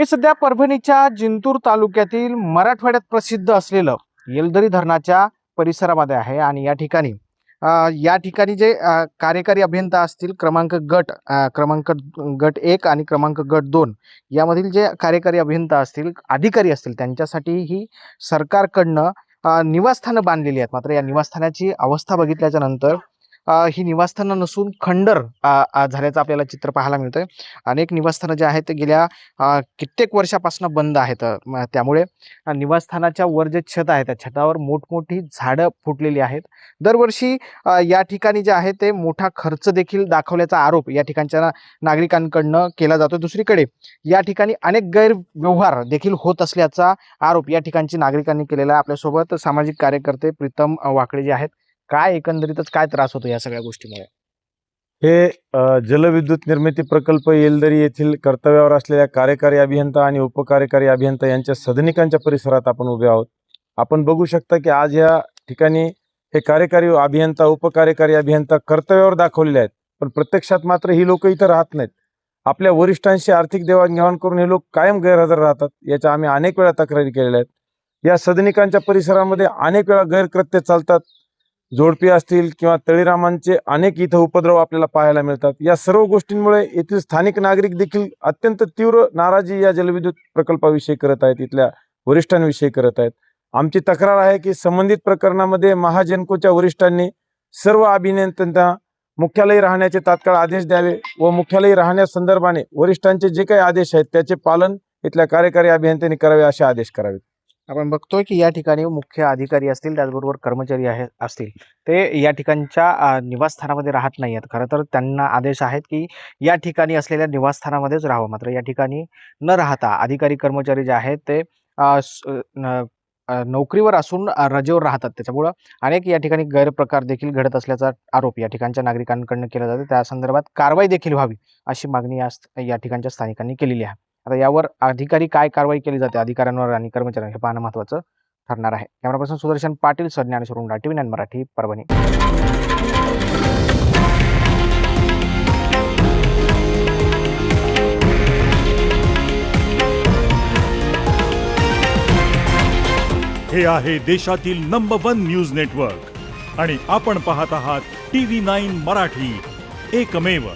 हे सध्या परभणीच्या जिंतूर तालुक्यातील मराठवाड्यात प्रसिद्ध असलेलं येलदरी धरणाच्या परिसरामध्ये आहे आणि या ठिकाणी जे कार्यकारी अभियंता असतील क्रमांक गट 1 आणि क्रमांक गट 2 यामधील जे कार्यकारी अभियंता असतील अधिकारी असतील त्यांच्यासाठी ही सरकारकडनं निवासस्थानं बांधलेली आहेत. मात्र या निवासस्थानाची अवस्था बघितल्याच्या नंतर ही निवासस्थानं नसून खंडर झाल्याचं आपल्याला चित्र पाहायला मिळतंय. अनेक निवासस्थानं जे आहेत ते गेल्या कित्येक वर्षापासून बंद आहेत. त्यामुळे निवासस्थानाच्या वर जे छत आहे त्या छतावर मोठमोठी झाडं फुटलेली आहेत. दरवर्षी या ठिकाणी जे आहे ते मोठा खर्च देखील दाखवल्याचा आरोप या ठिकाणच्या नागरिकांकडनं केला जातो. दुसरीकडे या ठिकाणी अनेक गैरव्यवहार देखील होत असल्याचा आरोप या ठिकाणची नागरिकांनी केलेला आहे. आपल्यासोबत सामाजिक कार्यकर्ते प्रीतम वाकळे जे आहेत. काय एकंदरीतच काय त्रास होतो या सगळ्या गोष्टीमुळे? हे जलविद्युत निर्मिती प्रकल्प येलदरी येथील कर्तव्यावर असलेल्या कार्यकारी अभियंता आणि उपकार्यकारी अभियंता यांच्या सदनिकांच्या परिसरात आपण उभे आहोत. आपण बघू शकता की आज या ठिकाणी हे कार्यकारी अभियंता उपकार्यकारी अभियंता कर्तव्यावर दाखवलेले आहेत, पण प्रत्यक्षात मात्र ही लोक इथं राहत नाहीत. आपल्या वरिष्ठांशी आर्थिक देवाणघेवाण करून हे लोक कायम गैरहजर राहतात. याच्या आम्ही अनेक वेळा तक्रारी केलेल्या आहेत. या सदनिकांच्या परिसरामध्ये अनेक वेळा गैरकृत्य चालतात. जोडपी असतील किंवा तळीरामांचे अनेक इथं उपद्रव आपल्याला पाहायला मिळतात. या सर्व गोष्टींमुळे येथील स्थानिक नागरिक देखील अत्यंत तीव्र नाराजी या जलविद्युत प्रकल्पाविषयी करत आहेत, इथल्या वरिष्ठांविषयी करत आहेत. आमची तक्रार आहे की संबंधित प्रकरणामध्ये महाजनकोच्या वरिष्ठांनी सर्व अभियंत्यांना मुख्यालयी राहण्याचे तात्काळ आदेश द्यावे व मुख्यालयी राहण्यासंदर्भाने वरिष्ठांचे जे काही आदेश आहेत त्याचे पालन इथल्या कार्यकारी अभियंत्यांनी करावे असे आदेश करावेत. आपण बघतोय की या ठिकाणी मुख्य अधिकारी असतील त्याचबरोबर कर्मचारी असतील ते या ठिकाणच्या निवासस्थानामध्ये राहत नाही आहेत. खरं तर त्यांना आदेश आहेत की या ठिकाणी असलेल्या निवासस्थानामध्येच राहावं. मात्र या ठिकाणी न राहता अधिकारी कर्मचारी जे आहेत ते नोकरीवर असून रजेवर राहतात. त्याच्यामुळं अनेक या ठिकाणी गैरप्रकार देखील घडत असल्याचा आरोप या ठिकाणच्या नागरिकांकडून केला जातो. त्या संदर्भात कारवाई देखील व्हावी अशी मागणी या ठिकाणच्या स्थानिकांनी केलेली आहे. आता यावर अधिकारी काय कारवाई केली जाते अधिकाऱ्यांवर आणि कर्मचाऱ्यांवर हे पाहणं महत्त्वाचं ठरणार आहे. कॅमेरापर्सन सुदर्शन पाटील, ज्ञानेश्वर उंडा, TV9 मराठी, परभणी. हे आहे देशातील नंबर 1 न्यूज नेटवर्क आणि आपण पाहत आहात TV9 मराठी, एकमेव.